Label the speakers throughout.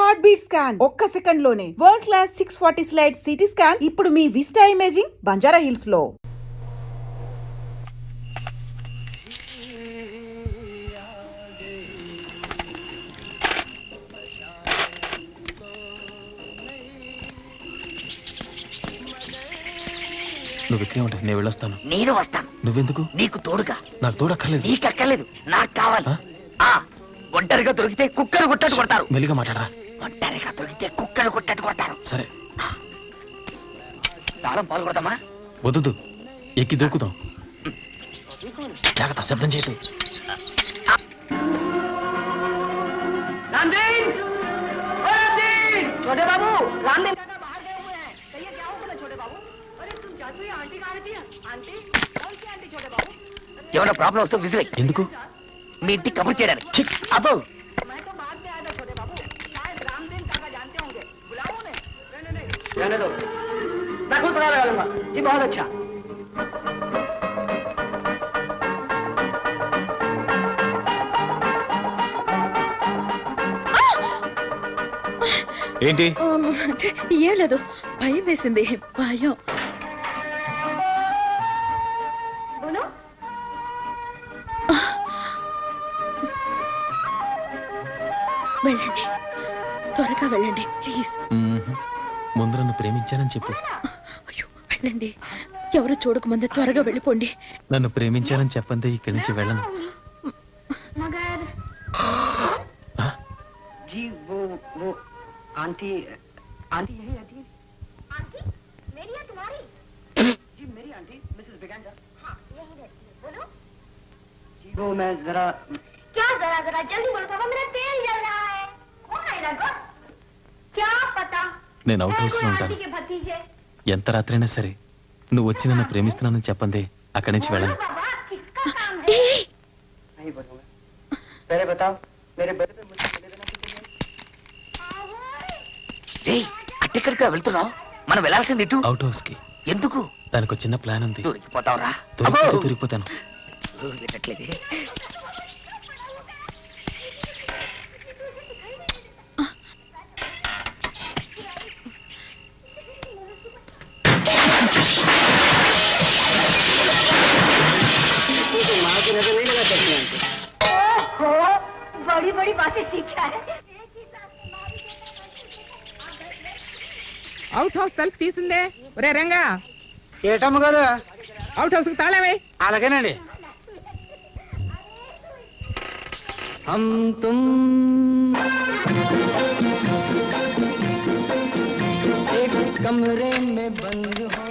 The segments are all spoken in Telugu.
Speaker 1: హార్ట్ బీట్ స్కాన్ ఒక్క సెకండ్ లోనే world class 640 slide CT scan ఇప్పుడు మీ విస్టా ఇమేజింగ్ బంజారా హిల్స్ లో.
Speaker 2: నువ్వు ఇక్కడే ఉంటా, నేను వెళ్ళొస్తాను.
Speaker 3: నేను వస్తాను.
Speaker 2: నువ్వెందుకు?
Speaker 3: నీకు తోడుగా.
Speaker 2: నాకు తోడక్కర్లేదు.
Speaker 3: నీకు అక్కర్లేదు, నాకు కావాలి. ఒంటరిగా దొరికితే కుక్కలు కొట్టట్టు కొడతారు.
Speaker 2: మెల్లిగా మాట్లాడరా.
Speaker 3: ఒంటరిగా దొరికితే కుక్కలు కొట్టట్టు కొడతారు.
Speaker 2: సరే,
Speaker 3: తాళం పాలు కొడతామా?
Speaker 2: వద్దు, ఎక్కి దొరుకుతాం. జాగ్రత్త, శబ్దం చేయదు.
Speaker 3: छोटे बाबू, रामदेव काका बाहर गए हुए हैं. कहिए क्या हुआ ना छोटे बाबू? अरे तुम जादू ये आंटी कहाँ रहती है? आंटी? कौन सी आंटी छोटे बाबू? ఏమైనా ప్రాబ్లం వస్తే విసిరే.
Speaker 2: ఎందుకు?
Speaker 3: మీ ఇంటికి కబుర్ చేయడానికి. అబ్బో मैं तो बाद में आया था छोटे बाबू. शायद रामदेव काका जानते होंगे. बुलाओ उन्हें. नहीं रहने दो. मैं खुद पता लगा लूंगा. जी बहुत अच्छा.
Speaker 2: ఏంటి?
Speaker 4: ఏం లేదు, భయం వేసింది. భయం. వెళ్ళండి, త్వరగా వెళ్ళండి ప్లీజ్.
Speaker 2: ముందు నన్ను ప్రేమించానని చెప్పు.
Speaker 4: అయ్యో వెళ్ళండి, ఎవరు చూడకముందే త్వరగా వెళ్ళిపోండి.
Speaker 2: నన్ను ప్రేమించానని చెప్పండి, ఇక్కడి నుంచి వెళ్ళను.
Speaker 3: जी वो आंटी आंटी यही रहती है. आंटी मेरी या तुम्हारी? जी मेरी आंटी मिसेस बिगेंडा. हाँ यही रहती है. बोलो. जी वो मैं जरा. क्या जरा जरा जल्दी बोलो पापा, मेरा तेल जल रहा है. कौन आएगा गो? क्या पता.
Speaker 2: నేను అవుట్ హౌస్ లో ఉంటాను. ఎంత రాత్రైనా సరే నువ్వు వచ్చి నన్ను ప్రేమిస్తున్నానని చెప్పండి, అక్కడి నుంచి వెళ్ళను.
Speaker 3: नहीं बोलूंगा. पहले बताओ मेरे बड़े पे मुझे मिले देना किसी ने. అట్టెక్కడికి వెళ్తున్నావు? మనం వెళ్ళాల్సింది ఇటు.
Speaker 2: అవుట్ హౌస్ కి.
Speaker 3: ఎందుకు?
Speaker 2: దానికి ఒక చిన్న ప్లాన్ ఉంది.
Speaker 3: దొరికిపోతావురా?
Speaker 2: దొరికిపోతాను.
Speaker 3: వినట్లేదే. बड़ी बड़ी बातें सीखा है.
Speaker 5: అవుట్ హౌస్ తలుపు తీసిందే. ఒరే రంగా,
Speaker 6: ఏటమ్మ గారు?
Speaker 5: అవుట్ హౌస్ కి తాళమే.
Speaker 6: అలాగేనండి.
Speaker 3: हम तुम एक कमरे में बंद हो.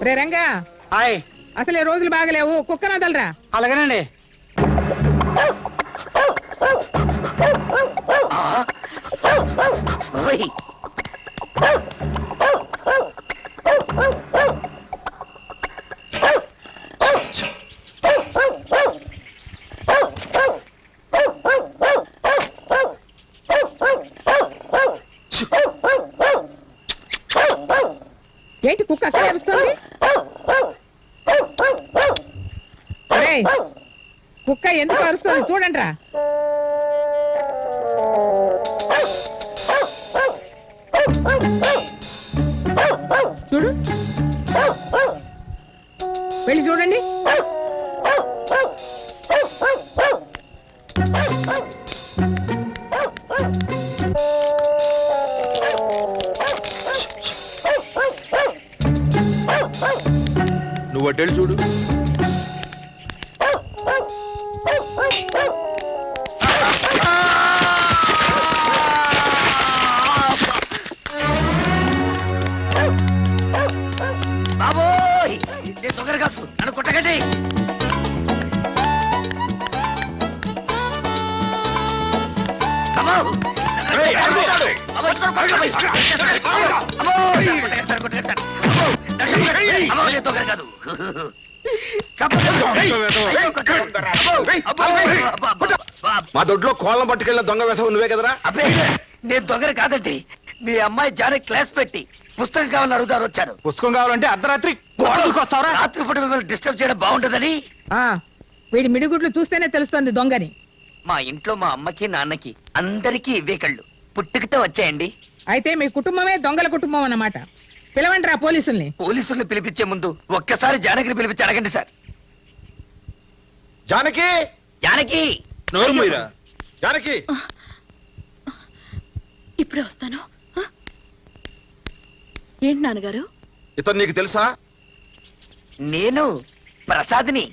Speaker 5: ఒరే రంగా,
Speaker 6: హాయ్.
Speaker 5: అసలే రోజులు బాగలేవు, కుక్కన వదలరా.
Speaker 6: అలాగేనండి.
Speaker 5: ఏంటి కుక్క అక్కడ అరుస్తుంది? ఒరేయ్, కుక్క ఎందుకు అరుస్తుంది చూడండి రా. చూడు, వెళ్ళి చూడండి.
Speaker 7: నువ్వు అడ్డేళ్ళు చూడు.
Speaker 3: బాబోయ్, నేను దొంగలు కాదు, నన్ను కొట్టకండి.
Speaker 7: మా దొడ్లో కోళ్ళం పట్టుకెళ్ళిన దొంగ వేసవ నువ్వే కదరా?
Speaker 3: అబ్బే నేను దొంగలు కాదండి. మీ అమ్మాయి జానే క్లాస్ పెట్టి పుస్తకం కావాలని అడుగుతారు వచ్చాను.
Speaker 7: పుస్తకం కావాలంటే అర్ధరాత్రి గోడ దూకొస్తావరా?
Speaker 3: రాత్రిపూట మిమ్మల్ని డిస్టర్బ్ చేయడం బాగుంటుందని.
Speaker 5: వీడి మిడిగుడ్లు చూస్తేనే తెలుస్తోంది దొంగని.
Speaker 8: మా ఇంట్లో మా అమ్మకి నాన్నకి అందరికీ ఇవే కళ్ళు పుట్టుకతో వచ్చాయండి.
Speaker 5: అయితే మీ కుటుంబమే దొంగల కుటుంబం అన్నమాట. పిలవండి రా పోలీసుల్ని.
Speaker 8: పోలీసుల్ని పిలిపించే ముందు ఒక్కసారి జానకిని పిలిపించి అడగండి సార్.
Speaker 7: జానకి
Speaker 8: జానకి
Speaker 7: నోరు మూయరా. జానకి
Speaker 4: ఇప్పుడే వస్తాను. ఆ? ఏంటి నాన్నగారు?
Speaker 7: ఇతను నీకు తెలుసా?
Speaker 8: నేను ప్రసాద్ని.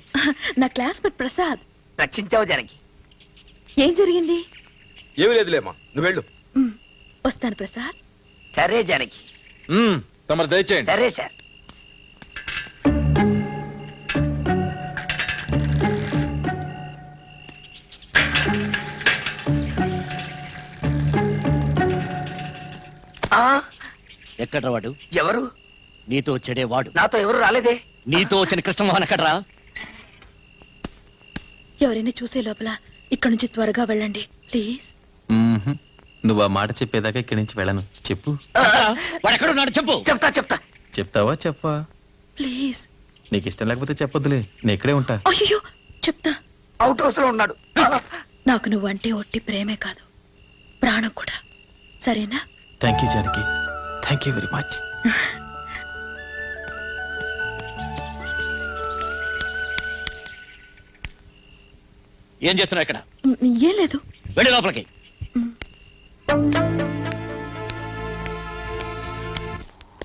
Speaker 4: నా క్లాస్మేట్ ప్రసాద్.
Speaker 8: రక్షించావు జానకి.
Speaker 4: ఏం జరిగింది?
Speaker 7: ఏమీ లేదులేమ్మా, నువ్వు వెళ్ళు.
Speaker 4: వస్తాను ప్రసాద్.
Speaker 8: సరే జానకి.
Speaker 7: తమరు దయచేయండి.
Speaker 8: సరే సార్. ఆ,
Speaker 9: ఎక్కడ్రా వాడు?
Speaker 8: ఎవరు?
Speaker 9: నీతో వచ్చాడే వాడు.
Speaker 8: నాతో ఎవరు రాలేదే.
Speaker 9: నీతో వచ్చిన కృష్ణమోహన్ ఎక్కడ్రా?
Speaker 4: ఎవరైనా చూసే లోపల ఇక్కడ నుంచి త్వరగా వెళ్ళండి ప్లీజ్.
Speaker 2: నువ్వు ఆ మాట చెప్పేదాకా ఇక్కడి నుంచి వెళ్ళను. చెప్పు.
Speaker 9: వాడు ఎక్కడున్నాడు చెప్పు.
Speaker 8: చెప్తా చెప్తా.
Speaker 2: చెప్తావా చెప్పా?
Speaker 4: ప్లీజ్.
Speaker 2: నీకు ఇష్టం లేకపోతే చెప్పొద్దులే, నేను ఇక్కడే ఉంటా.
Speaker 4: అయ్యో చెప్తా.
Speaker 8: అవుట్ హౌస్ లో ఉన్నాడు.
Speaker 4: నాకు నువ్వంటే ఒట్టి ప్రేమే కాదు, ప్రాణం కూడా. సరేనా?
Speaker 2: Thank you Janaki, thank you very much.
Speaker 9: ఏం చేస్తున్నావు ఇక్కడ?
Speaker 4: ఏం లేదు.
Speaker 9: వెళ్ళి లోపలికి.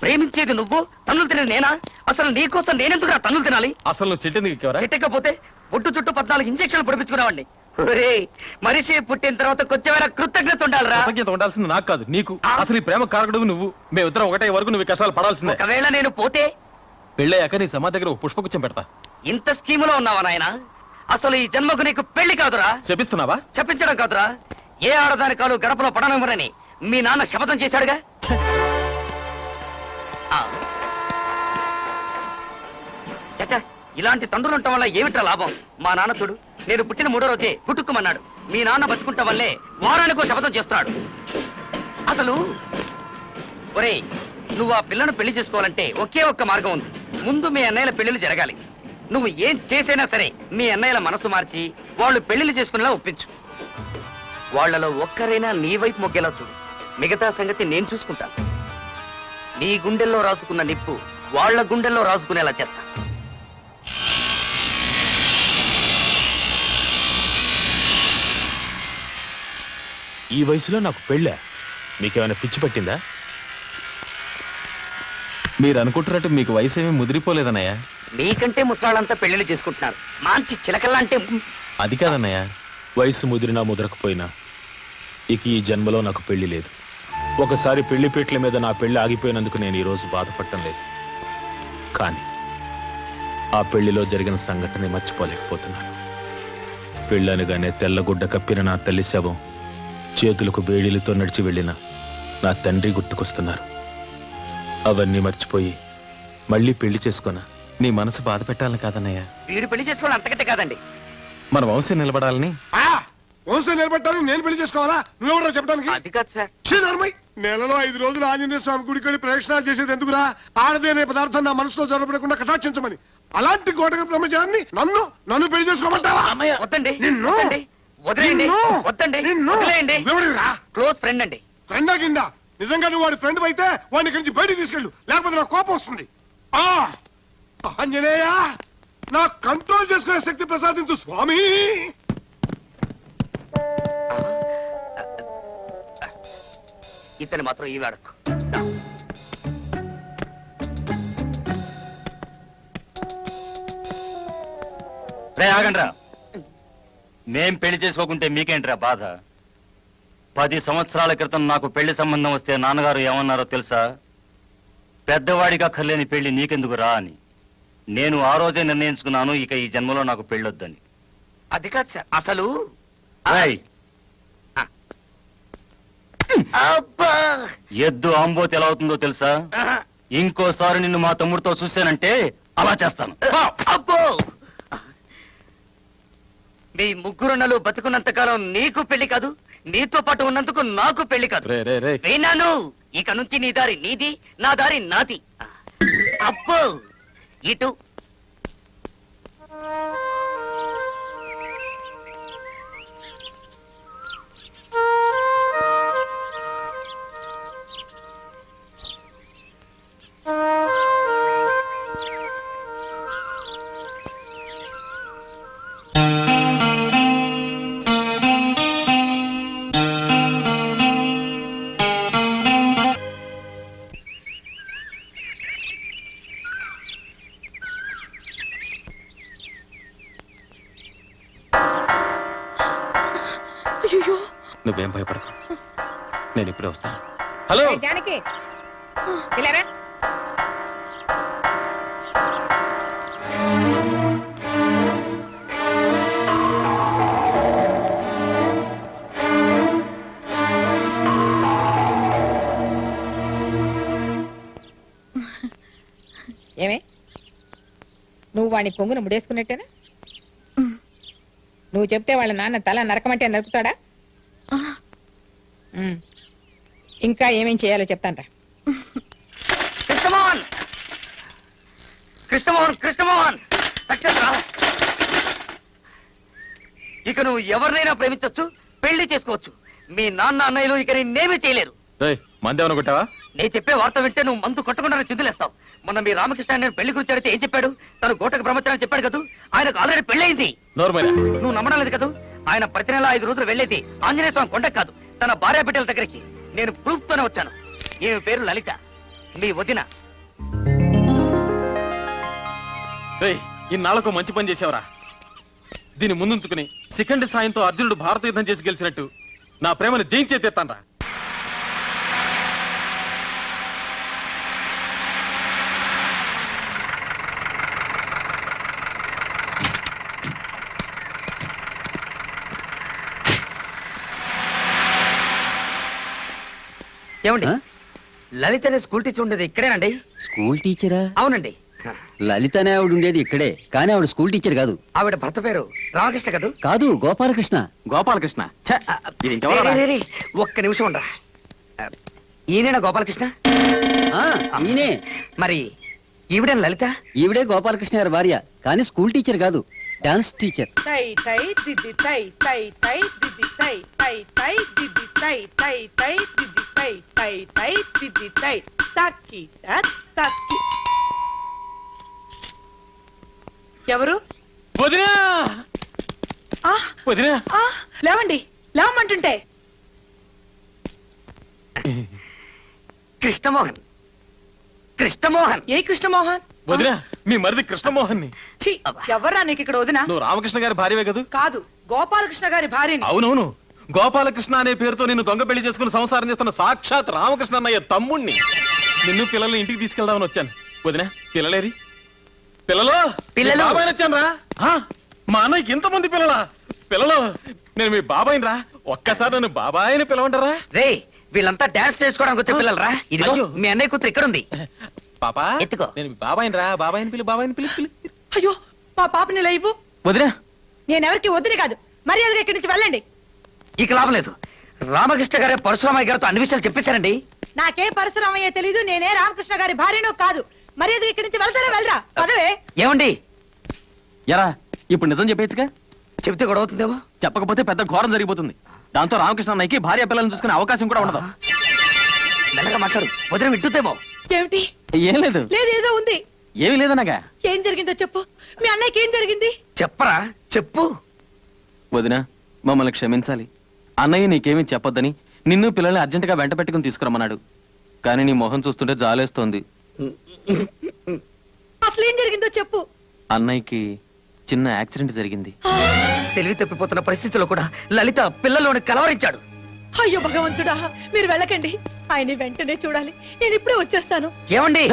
Speaker 8: ప్రేమించేది నువ్వు, తన్నులు తినే నేనా? అసలు నీకోసం నేనెందుకు తన్నులు తినాలి?
Speaker 2: అసలు నువ్వు చెట్టెందుకు ఎక్కావురా?
Speaker 8: చెట్టకపోతే ఒట్టు చుట్టూ 14 ఇంజక్షన్లు పొడిపించుకున్నావండి. మనిషి పుట్టిన తర్వాత కొంచెం కృతజ్ఞత ఉండాలిరా.
Speaker 2: కృతజ్ఞత ఉండాల్సింది నాకు కాదు నీకు. అసలు ఈ ప్రేమ కారకుడు నువ్వు. మేమిద్దరం ఒకటే వరకు నువ్వు ఈ కష్టాలు పడాల్సిందే.
Speaker 8: ఒకవేళ నేను పోతే
Speaker 2: పెళ్ళయ్యాక నీ సమాధి దగ్గర ఒక పుష్పగుచ్చం పెడతా.
Speaker 8: ఇంత స్కీములో ఉన్నావా నాయన? అసలు ఈ జన్మకు నీకు పెళ్లి కాదురా.
Speaker 2: చెప్పిస్తున్నావా?
Speaker 8: చెప్పించడం కాదురా, ఏ ఆడదాని కాలు గడపలో పడనివ్వరని మీ నాన్న శపథం చేశాడుగా. ఆ. చచ్చా, ఇలాంటి తండ్రులు ఉండటం వల్ల ఏమిట్రా లాభం? మా నాన్న చూడు, నేను పుట్టిన 3వ రోజే పుట్టుకుమన్నాడు. మీ నాన్న బతుకుంటా వల్లే వారానికో శపథం చేస్తున్నాడు. అసలు ఒరేయ్, నువ్వు ఆ పిల్లను పెళ్లి చేసుకోవాలంటే ఒకే ఒక్క మార్గం ఉంది. ముందు మీ అన్నయ్యల పెళ్లిళ్ళు జరగాలి. నువ్వు ఏం చేసైనా సరే మీ అన్నయ్యల మనసు మార్చి వాళ్ళు పెళ్లిళ్ళు చేసుకునేలా ఒప్పించు. వాళ్లలో ఒక్కరైనా నీ వైపు మొగ్గేలా చూడు. మిగతా సంగతి నేను చూసుకుంటాను. నీ గుండెల్లో రాసుకున్న నిప్పు వాళ్ళ గుండెల్లో రాసుకునేలా చేస్తా.
Speaker 7: ఈ వయసులో నాకు పెళ్ళా? మీకేమైనా పిచ్చి పట్టిందా?
Speaker 2: మీరు అనుకుంటున్నట్టు మీకు వయసు ఏమీ ముదిరిపోలేదన్నయ్య.
Speaker 8: మీకంటే ముసలాళ్ళంతా పెళ్లిళ్ళు చేసుకుంటున్నారు. మంచి చిలకల్లా అంటే
Speaker 2: అది కాదన్నయ్య.
Speaker 7: వయసు ముదిరినా ముదరకపోయినా ఇక ఈ జన్మలో నాకు పెళ్లి లేదు. ఒకసారి పెళ్లి పీటల మీద నా పెళ్లి ఆగిపోయినందుకు నేను ఈ రోజు బాధపడటం లేదు. కానీ ఆ పెళ్లిలో జరిగిన సంఘటన మర్చిపోలేకపోతున్నాను. పెళ్ళనగానే తెల్లగుడ్డ కప్పిన నా తల్లి శవం, చేతులకు బేడీలతో నడిచి వెళ్ళిన నా తండ్రి గుర్తుకొస్తున్నారు. అవన్నీ మర్చిపోయి మళ్ళీ పెళ్లి చేసుకోనా?
Speaker 2: నీ మనసు బాధ పెట్టాలని కాదన్నయ్య,
Speaker 8: వీడు పెళ్లి చేసుకోవడం అంతకంటే కాదండి.
Speaker 2: మన వంశం నిలబడాలని.
Speaker 10: వంశం నిలబెట్టాలని నేను పెళ్లి చేసుకోవాలా? నువ్వెవరో చెప్పడానికి?
Speaker 8: అది కాదు సార్.
Speaker 10: నెలలో 5 రోజులు ఆంజనేయ స్వామి గుడికి వెళ్ళి ప్రదక్షిణాలు చేసేది ఎందుకురా? ఆడదే అనే పదార్థం నా మనసులో జరపడకుండా కటాక్షించమని. అలాంటి కోటక బ్రహ్మచారిని నన్ను పెళ్లి చేసుకోమంటావా?
Speaker 8: వద్దండి,
Speaker 10: నిన్ను?
Speaker 8: వద్దండి, వదిలేయండి,
Speaker 10: నిన్ను?
Speaker 8: వద్దండి,
Speaker 10: నిన్ను?
Speaker 8: వదిలేయండి.
Speaker 10: ఎవడిరా?
Speaker 8: క్లోజ్ ఫ్రెండ్ అండి.
Speaker 10: ఫ్రెండా కింద? నిజంగా నువ్వు వాడి ఫ్రెండ్ అయితే వాడిని ఇక్కడి నుంచి బయటికి తీసుకెళ్ళు, లేకపోతే నాకు కోపం వస్తుంది. ఆంజనేయ, నా కంట్రోల్ చేసుకునే శక్తి ప్రసాదించు స్వామి.
Speaker 8: ఇతను మాత్రం ఈ వాడకు.
Speaker 9: ఆగండ్రా. మేం పెళ్లి చేసుకోకుంటే మీకేంట్రా బాధ? 10 సంవత్సరాల క్రితం నాకు పెళ్లి సంబంధం వస్తే నాన్నగారు ఏమన్నారో తెలుసా? పెద్దవాడిగా ఖర్లేని పెళ్లి నీకెందుకు రా అని. నేను ఆ రోజే నిర్ణయించుకున్నాను, ఇక ఈ జన్మలో నాకు పెళ్ళొద్దని.
Speaker 8: అది కాదు సార్, అసలు
Speaker 9: ఏయ్,
Speaker 8: అబ్బా!
Speaker 9: ఎద్దు ఆంబోత్ ఎలా అవుతుందో తెలుసా? ఇంకోసారి నిన్ను మా తమ్ముడితో చూశానంటే అలా చేస్తాను.
Speaker 8: అబ్బో! మీ ముగ్గురున్నలు బతుకున్నంత కాలం నీకు పెళ్లి కాదు, నీతో పాటు ఉన్నందుకు నాకు పెళ్లి కాదు.
Speaker 2: రే రే రే,
Speaker 8: విన్నాను. ఇక నుంచి నీ దారి నీది, నా దారి నాది. అబ్బో! ఇటు
Speaker 4: అయ్యో
Speaker 2: నువ్వేం భయపడకు, నేను ఇప్పుడే వస్తాను. హలో
Speaker 5: జానకి ఇలా రా. ఏమే నువ్వు వాడిని కొంగును ముడేసుకున్నట్టేనా? నువ్వు చెప్తే వాళ్ళ నాన్న తల నరకమంటే నరుకుతాడా? ఉమ్. ఇంకా ఏమేం చేయాలో చెప్తానరా.
Speaker 8: కృష్ణమోహన్ కృష్ణమోహన్ కృష్ణమోహన్ సక్సెస్ రా. ఇక నువ్వు ఎవరినైనా ప్రేమించొచ్చు, పెళ్లి చేసుకోవచ్చు. మీ నాన్న అన్నయ్యలు ఇక నేనేమీ చేయలేరు.
Speaker 7: మందేమన్నా కొట్టావా?
Speaker 8: నేను చెప్పే వార్త వింటే నువ్వు మందు కొట్టకుండా చిందులేస్తావు. మొన్న మీ రామకృష్ణ నేను పెళ్లి గురించి అడిగితే ఏం చెప్పాడు? తను గోటకు బ్రహ్మచారం చెప్పాడు కదా, ఆయనకు ఆల్రెడీ పెళ్ళయింది. నువ్వు నమ్మడం లేదు కదా? ఆయన ప్రతి నెల 5 రోజులు వెళ్ళేది ఆంజనేయ స్వామి కొండకు కాదు, తన భార్య బిడ్డల దగ్గరికి. నేను ప్రూఫ్ తోనే వచ్చాను. ఈమె పేరు లలిత, మీ వదిన.
Speaker 2: ఇన్నాళ్లకు మంచి పని చేసావురా. దీన్ని ముందుంచుకుని సెకండ్ సాయంతో అర్జునుడు భారత యుద్ధం చేసి గెలిచినట్టు నా ప్రేమను జయించేతేస్తాన్రా.
Speaker 8: ఏమండి, లలిత అనే స్కూల్ టీచర్ ఉండేది ఇక్కడేనండి?
Speaker 6: స్కూల్ టీచరా?
Speaker 8: అవునండి.
Speaker 6: లలిత అనే ఆవిడ ఉండేది ఇక్కడే, కానీ ఆవిడ స్కూల్ టీచర్ కాదు.
Speaker 8: ఆవిడ భర్త పేరు రామకృష్ణ కదూ?
Speaker 6: కాదు, గోపాలకృష్ణ.
Speaker 2: గోపాలకృష్ణ
Speaker 8: రే, రే, ఒక్క నిమిషం ఉండరా. ఈయనేనా గోపాలకృష్ణ?
Speaker 6: ఈయనే.
Speaker 8: మరి ఈవిడే లలిత?
Speaker 6: ఈవిడే గోపాలకృష్ణ గారి భార్య, కానీ స్కూల్ టీచర్ కాదు, డాన్స్ టీచర్.
Speaker 5: తై తై దిద్ది తై తై తై దిద్ది తై తై తై దిద్ది తై తై తై దిద్ది తై తై తై దిద్ది తై తక్కి తక్కి. ఎవరు?
Speaker 2: వదినా వదినా,
Speaker 5: లేవండి, లేవమంటుంటే.
Speaker 8: కృష్ణమోహన్ కృష్ణమోహన్.
Speaker 5: ఏ కృష్ణమోహన్?
Speaker 2: వదినా మీ మరిది కృష్ణమోహన్ ని.
Speaker 5: ఎవర్రా నీకు ఇక్కడ వదినా?
Speaker 2: నువ్వు రామకృష్ణ గారి భార్యవే కదూ?
Speaker 5: కాదు, గోపాలకృష్ణ గారి భార్యని.
Speaker 2: అవునవును, గోపాలకృష్ణ అనే పేరుతో నిన్ను దొంగ పెళ్లి చేసుకుని సంసారం చేస్తున్న సాక్షాత్ రామకృష్ణ అన్నయ్య తమ్ముణ్ణి. నిన్ను పిల్లల్ని ఇంటికి తీసుకెళ్దామని వచ్చాను. వదినా పిల్లలేరి? పిల్లలు
Speaker 8: పిల్లలు
Speaker 2: వచ్చాను రా. మా అన్నయ్యకి ఇంతమంది పిల్లలా? పిల్లలు నేను మీ బాబాయిని రా. ఒక్కసారి నన్ను బాబాయిని పిలవంటారా?
Speaker 8: రే, వీళ్ళంతా డాన్స్ చేసుకోవడానికి వచ్చే పిల్లలు రా. ఇది మీ అన్నయ్య కూతురు ఇక్కడ ఉంది.
Speaker 2: పాపా
Speaker 8: ఎత్తుకో.
Speaker 2: నేను మీ బాబాయిని రా. బాబాయిని పిలు, బాబాయిని పిలు.
Speaker 5: అయ్యో, మా పాపని లైవ్.
Speaker 2: వదినా
Speaker 5: నేనెవరికి వదిలి కాదు, మర్యాదగా ఇక్కడి నుంచి వెళ్ళండి.
Speaker 8: ఇక లాభం లేదు. రామకృష్ణ గారే పరశురామయ్య గారితో అన్ని విషయాలు చెప్పేశారండి.
Speaker 5: నాకే పరశురామయ్య తెలీదు, నేనే రామకృష్ణ గారి భార్యను కాదు. మర్యాదగా ఇక్కడి నుంచి వెళ్తారా? వెళ్ళరా, పదవే.
Speaker 8: ఏమండి,
Speaker 2: ఎరా ఇప్పుడు నిజం చెప్పేచ్చుగా?
Speaker 8: చెబితే గొడవ అవుతుందేమో.
Speaker 2: చెప్పకపోతే పెద్ద ఘోరం జరిగిపోతుంది. దాంతో రామకృష్ణ అన్నయ్యకి భార్య పిల్లల్ని చూసుకునే అవకాశం కూడా ఉండదు.
Speaker 8: మెల్లగా మాట్లాడు, వదిన వింటుందేమో.
Speaker 5: ఏమిటి?
Speaker 2: ఏం లేదు.
Speaker 5: లేదు, ఏదో ఉంది.
Speaker 2: ఏమీ లేదనగా.
Speaker 5: ఏం జరిగిందో చెప్పు. మీ అన్నయ్యకి ఏం జరిగింది?
Speaker 8: చెప్పరా, చెప్పు.
Speaker 2: వదినా మమ్మల్ని క్షమించాలి. అన్నయ్య నీకేమీ చెప్పొద్దని నిన్ను పిల్లల్ని అర్జెంటుగా వెంట పెట్టుకుని తీసుకురమ్మన్నాడు. కానీ నీ మొహం చూస్తుంటే జాలేస్తోంది.
Speaker 5: అసలు ఏం జరిగిందో చెప్పు.
Speaker 2: అన్నయ్యకి చిన్న యాక్సిడెంట్ జరిగింది.
Speaker 8: తెలివి తప్పిపోతున్న పరిస్థితుల్లో కూడా లలిత పిల్లల్లోని కలవరించాడు.
Speaker 5: అయ్యో భగవంతుడా, మీరు వెళ్ళకండి. ఆయన వెంటనే చూడాలి. నేను ఇప్పుడే వచ్చేస్తాను.
Speaker 8: ఏమండి,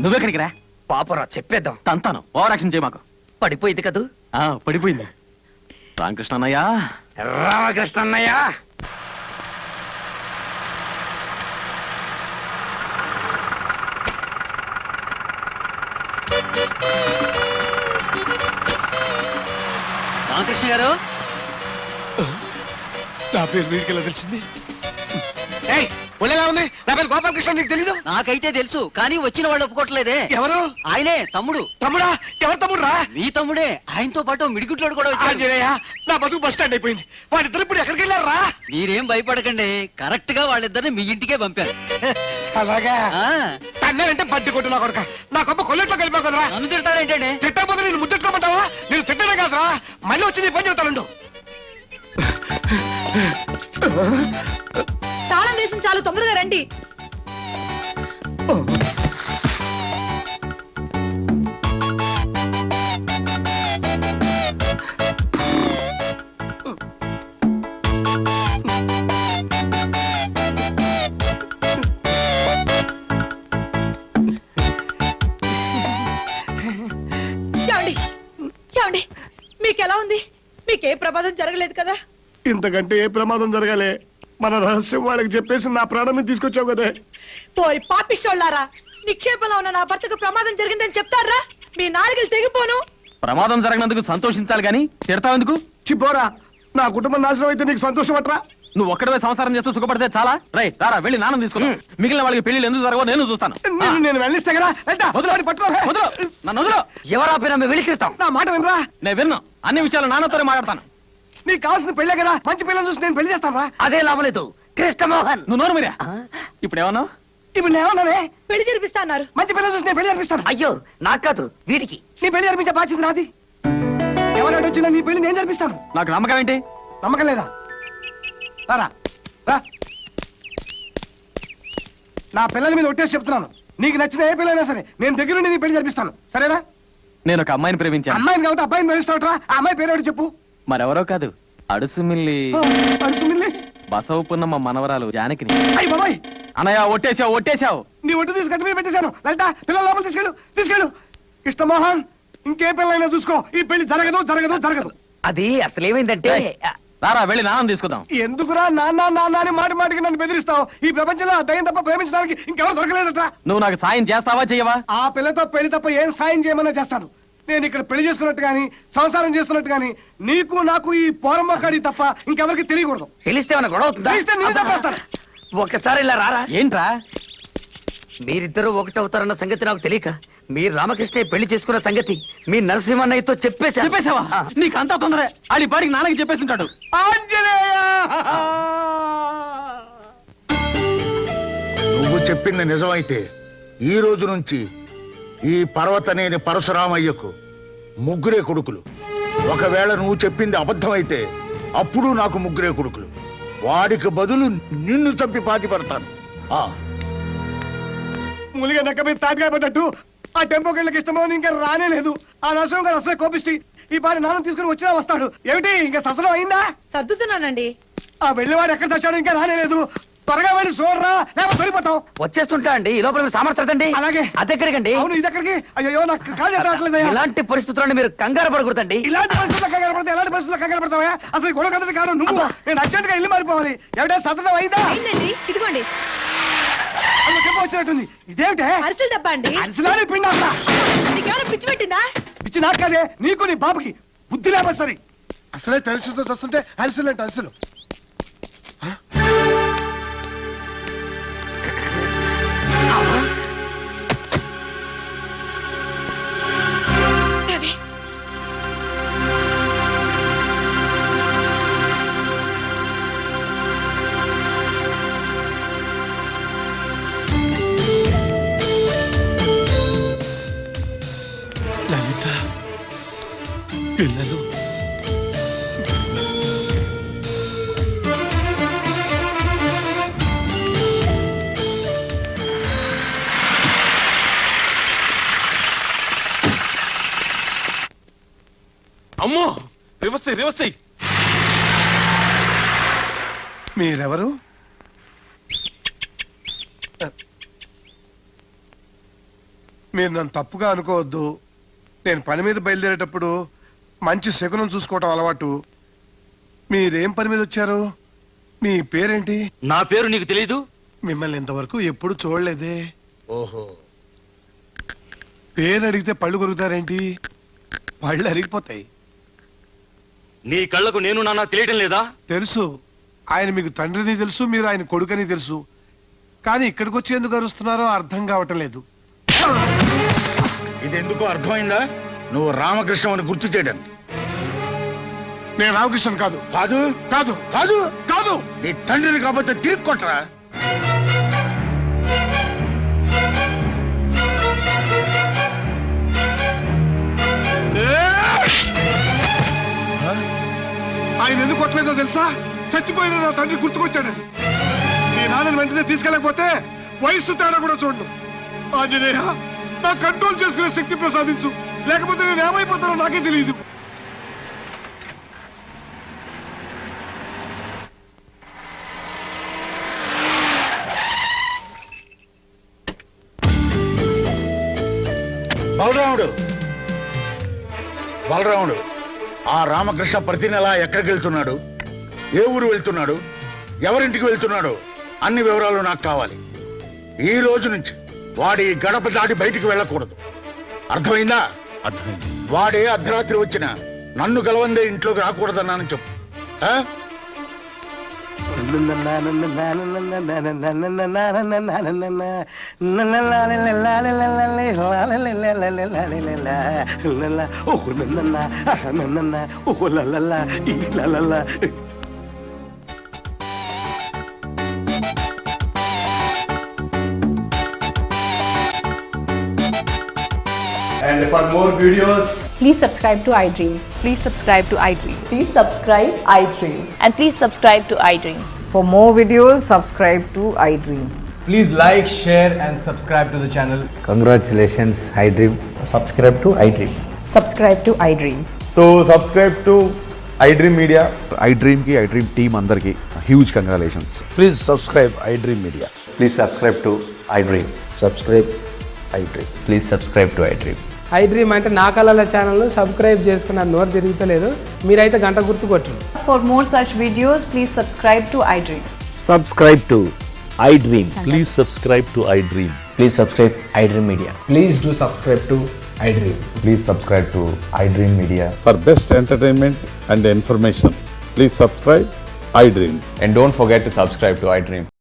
Speaker 2: నువ్వెక్కడికి రా.
Speaker 8: పాపరా, చెప్పేద్దాం.
Speaker 2: తంతాను, ఓవర్ యాక్షన్ చేయ మాకు.
Speaker 8: పడిపోయింది కదూ?
Speaker 2: పడిపోయింది. రామకృష్ణ అన్నయ్య,
Speaker 8: రామకృష్ణ అన్నయ్య.
Speaker 6: రామకృష్ణ గారు,
Speaker 10: నా పేరు వీడికి ఎలా తెలిసింది? ఒళ్ళేలా ఉంది? నా పేరు గోపాలకృష్ణ, నీకు తెలీదు?
Speaker 6: నాకైతే తెలుసు, కానీ వచ్చిన వాళ్ళు ఒప్పుకోవట్లేదే.
Speaker 10: ఎవరు?
Speaker 6: ఆయనే, తమ్ముడు.
Speaker 10: తమ్ముడా? ఎవరు తమ్ముడు రా?
Speaker 6: మీ తమ్ముడే. ఆయనతో పాటు మిడిగుట్లోడు కూడా వచ్చాడు.
Speaker 10: ఆంజనేయ, నా బతుకు బస్ స్టాండ్ అయిపోయింది. వాళ్ళిద్దరు ఇప్పుడు ఎక్కడికి వెళ్ళారు రా?
Speaker 6: మీరేం భయపడకండి, కరెక్ట్ గా వాళ్ళిద్దరిని మీ ఇంటికే పంపారు.
Speaker 10: అలాగా? తన్నానంటే బడ్డి కొట్టు నా కొడుక. నా కొమ్మ కొల్లెట్లో కలిపా కదరా.
Speaker 6: నన్ను తింటారేంటండి?
Speaker 10: తిట్టకపోతే నేను ముద్దెట్టుకోమంటావా? నేను తిట్టనే కాదురా, మళ్ళీ వచ్చి నీ పని చెబుతానుండు.
Speaker 5: తాళం వేసిన చాలు, తొందరగా రండి. ప్రమాదం జరగలేదు కదా?
Speaker 10: ఇంతకంటే ఏ ప్రమాదం జరగాలే? మన రహస్యం వాళ్ళకి చెప్పేసి నా ప్రాణాన్ని తీసుకొచ్చావు కదే.
Speaker 5: పోయి పాపిష్టోళ్ళారా, నిక్షేపంలో ఉన్న నా భర్తకు ప్రమాదం జరిగిందని చెప్తారా? మీ నాలుగులు తెగిపోను.
Speaker 2: ప్రమాదం జరగనందుకు సంతోషించాలి గాని తిడతావెందుకు?
Speaker 10: చిపోరా, నా కుటుంబం నాశనం అయితే నీకు సంతోషం అట్రా?
Speaker 2: నువ్వు ఒక్కడే సంసారం చేస్తూ సుఖపడితే చాలా. రైట్ రారా, వెళ్ళి నాన్న తీసుకున్నా. మిగిలిన వాళ్ళకి పెళ్లి ఎందుకు జరగవో నేను చూస్తాను.
Speaker 10: నేను వెళ్ళిస్తే కదా. పట్టుకో,
Speaker 2: నన్ను వదిలో.
Speaker 8: ఎవరాపినా మేము వెళ్ళి తిడతాం.
Speaker 10: నా మాట వినరా?
Speaker 2: నేను విన్నా. అన్ని విషయాలు నాన్నతోనే మాట్లాడతాను.
Speaker 10: నీకు కావాల్సిన పెళ్ళే కదా, మంచి పిల్లలు చూసి నేను పెళ్లి చేస్తాను రా.
Speaker 8: అదే లాభం లేదు కృష్ణమోహన్.
Speaker 2: నువ్వు నోరు మీరా. ఇప్పుడు ఏమన్నా?
Speaker 10: ఇప్పుడు నేనేమన్నానే?
Speaker 5: పెళ్లి జరిపిస్తా అన్నారు.
Speaker 10: మంచి పిల్లలు చూసి నేను పెళ్లి జరిపిస్తాను.
Speaker 8: అయ్యో నాకు కాదు, వీడికి.
Speaker 10: నీ పెళ్లి జరిపించే బాధ్యత నాది. ఎవరైనా వచ్చినా నీ పెళ్లి నేను జరిపిస్తాను.
Speaker 2: నాకు నమ్మకం ఏంటి?
Speaker 10: నమ్మకం లేదా? రారా రా. నా పిల్లల మీద ఒట్టేసి చెప్తున్నాను, నీకు నచ్చిన ఏ పిల్లైనా సరే నేను దగ్గరుండి నీ పెళ్లి జరిపిస్తాను. సరేనా?
Speaker 2: నేను ఒక అమ్మాయిని ప్రేమించాను.
Speaker 10: అమ్మాయిని కాబట్టి అబ్బాయిని ప్రేమిస్తావుట్రా? ఆ అమ్మాయి పేరు చెప్పు.
Speaker 2: మరెవరో కాదు, అడుసుమిల్లి
Speaker 10: అడుసుమిల్లి
Speaker 2: బసవపున్నమ్మ మనవరాలు జానకిని.
Speaker 10: అయ్యి బాబాయ్,
Speaker 2: అనయ్య ఒట్టేశావు ఒట్టేశావు.
Speaker 10: నీ ఒట్టు తీసి గట్టి మీద పెట్టేశాను. లలిత, పిల్లల లోపల తీసుకెళ్ళు. కృష్ణమోహన్, ఇంకే పిల్లైనా చూసుకో, ఈ పెళ్లి జరగదు.
Speaker 8: అది అసలు ఏమైందంటే
Speaker 2: రారా, వెళ్ళి నాన్న తీసుకుందాం.
Speaker 10: ఎందుకురా నాన్న అని మాటికి నన్ను బెదిరిస్తావు? ఈ ప్రపంచంలో ఆ దయ్యం తప్ప ప్రేమించడానికి ఇంకెవరు దొరకలేదట.
Speaker 2: నువ్వు నాకు సాయం చేస్తావా చెయ్యవా?
Speaker 10: ఆ పిల్లతో పెళ్లి తప్ప ఏం సాయం చేయమన్నా చేస్తాను. నేను ఇక్కడ పెళ్లి చేసుకున్నట్టు గాని సంసారం చేస్తున్నట్టు గాని నీకు నాకు ఈ పోరమ్మకాడి తప్ప ఇంకెవరికి తెలియకూడదు.
Speaker 8: తెలిస్తే మన గొడవ అవుతుందా?
Speaker 10: తెలిస్తే నేను తప్పేస్తాను.
Speaker 8: ఒకసారి ఇలా రారా.
Speaker 2: ఏంట్రా?
Speaker 8: మీరిద్దరూ ఒకటవుతారన్న సంగతి నాకు తెలియక మీరు రామకృష్ణ పెళ్లి చేసుకున్న సంగతి మీ నరసింహన్నయ్యతో
Speaker 2: చెప్పేశావా? నీకు అంతా తొందరే. ఆడి పాడికి నాన్నకి చెప్పేసి ఉంటాడు.
Speaker 11: నువ్వు చెప్పింది నిజమైతే ఈ రోజు నుంచి ఈ పర్వతనేని పరశురామయ్యకు ముగ్గురే కొడుకులు. ఒకవేళ నువ్వు చెప్పింది అబద్ధమైతే అప్పుడు నాకు ముగ్గురే కొడుకులు. వాడికి బదులు నిన్ను చంపి పాతి పడతాను.
Speaker 10: ములిగా నక్క మీద తాటిగా పడ్డట్టు ఆ టెంపోకి వెళ్ళకి ఇష్టమో ఇంకా రానే లేదు. ఆ నరసింహం గారు అసలే కోపిష్టి. ఈ పారి నాన్న తీసుకుని వచ్చినా వస్తాడు. ఏమిటి ఇంకా సతనం అయిందా?
Speaker 5: సర్దుతున్నానండి.
Speaker 10: ఆ వెళ్ళివాడు ఎక్కడ తెచ్చాడు? ఇంకా రానే లేదు. త్వరగా వెళ్ళి చూడరా, లేకపోతే దొరికిపోతాం.
Speaker 8: వచ్చేస్తుంటా అండి. ఈ లోపల సామర్థ్యండి.
Speaker 10: అలాగే.
Speaker 8: అదెక్కడికండి?
Speaker 10: అవును, ఇదెక్కడికి? అయ్యో, నాకు కాదు రావట్లేదు.
Speaker 8: ఇలాంటి పరిస్థితుల్లో మీరు కంగారు పడకూడదండి.
Speaker 10: ఇలాంటి పరిస్థితుల్లో కంగారు పడతా? ఎలాంటి పరిస్థితుల్లో కంగారు పడతావా? అసలు ఈ గొడవ కథది కాదు. నువ్వు నేను అర్జెంట్ గా ఇల్లు మారిపోవాలి. ఎవడే సతనం అయిందా?
Speaker 5: ఇదిగోండి.
Speaker 10: అలా చెప్ప వచ్చినట్టుంది. ఇదేమిటే?
Speaker 5: అరిసెల డబ్బా అండి.
Speaker 10: అరిసెలానే పిండా?
Speaker 5: నీకేమైనా పిచ్చి పెట్టిందా?
Speaker 10: పిచ్చి నాకు కాదే, నీకు నీ బాబుకి బుద్ధి లేకపోతే సరే. అసలే టెన్షన్తో వస్తుంటే అరిసెలు అంటే అరిసెలు. లలిత, పిల్లలు
Speaker 2: అమ్మో, రివర్స్.
Speaker 10: మీరెవరు? మీరు నన్ను తప్పుగా అనుకోవద్దు. నేను పని మీద బయలుదేరేటప్పుడు మంచి శకునం చూసుకోవటం అలవాటు. మీరేం పని మీద వచ్చారు? మీ పేరేంటి?
Speaker 9: నా పేరు నీకు తెలీదు?
Speaker 10: మిమ్మల్ని ఇంతవరకు ఎప్పుడు చూడలేదే.
Speaker 11: ఓహో,
Speaker 10: పేరు అడిగితే పళ్ళు కొరుకుతారేంటి? పళ్ళు అరిగిపోతాయి.
Speaker 9: నీ కళ్ళకు నేను నాన్న తెలియటం లేదా?
Speaker 10: తెలుసు. ఆయన మీకు తండ్రిని తెలుసు, మీరు ఆయన కొడుకని తెలుసు. కానీ ఇక్కడికి వచ్చి ఎందుకు అరుస్తున్నారో అర్థం కావటం లేదు.
Speaker 11: ఇది ఎందుకో అర్థమైందా? నువ్వు రామకృష్ణ అని గుర్తు చేయడానికి.
Speaker 10: నేను రామకృష్ణ కాదు.
Speaker 11: కాదు
Speaker 10: కాదు
Speaker 11: కాదు
Speaker 10: కాదు
Speaker 11: నీ తండ్రిని కాబట్టి తిరిగి కొట్టరా.
Speaker 10: ఆయన ఎందుకు కొట్టలేదో తెలుసా? చచ్చిపోయిన నా తండ్రి గుర్తుకొచ్చాడని. నీ నాన్నని వెంటనే తీసుకెళ్ళకపోతే వయస్సు తేడా కూడా చూడు. ఆంజనేయ, నా కంట్రోల్ చేసుకునే శక్తి ప్రసాదించు, లేకపోతే నేను ఏమైపోతానో నాకే తెలియదు.
Speaker 11: బలరాముడు ఆ రామకృష్ణ ప్రతి నెల ఎక్కడికి వెళ్తున్నాడు, ఏ ఊరు వెళ్తున్నాడు, ఎవరింటికి వెళ్తున్నాడు అన్ని వివరాలు నాకు కావాలి. ఈ రోజు నుంచి వాడి గడప దాటి బయటికి వెళ్ళకూడదు. అర్థమైందా?
Speaker 7: అర్థమైంది.
Speaker 11: వాడే అర్ధరాత్రి వచ్చిన నన్ను గలవందే ఇంట్లోకి రాకూడదన్నానని చెప్పు. ఆ?
Speaker 12: And for more videos,
Speaker 4: Please subscribe to iDream. Please subscribe to iDream.
Speaker 3: Please subscribe iDream.
Speaker 4: And please subscribe to iDream.
Speaker 3: For more videos, subscribe to iDream.
Speaker 12: please like, share, and subscribe to the channel.
Speaker 13: Congratulations, iDream. Subscribe to iDream.
Speaker 3: Subscribe to iDream.
Speaker 12: So subscribe to iDream Media.
Speaker 14: iDream ki iDream team andarki huge congratulations.
Speaker 11: Please subscribe iDream Media.
Speaker 13: Please subscribe to iDream.
Speaker 11: Subscribe iDream.
Speaker 13: Please subscribe to iDream.
Speaker 5: iDream అంటే నా కళల ఛానల్ను సబ్స్క్రైబ్ చేసుకున్న నోరు తిరుగుతలేదు, మీరైతే గంట గుర్తు కొట్టండి.
Speaker 3: For more such videos, please subscribe to iDream.
Speaker 13: Subscribe to iDream.
Speaker 7: Please subscribe to iDream.
Speaker 13: Please subscribe iDream Media.
Speaker 12: Please do subscribe to iDream.
Speaker 13: Please subscribe to iDream Media.
Speaker 14: For best entertainment and information, please subscribe iDream.
Speaker 13: And don't forget to subscribe to iDream.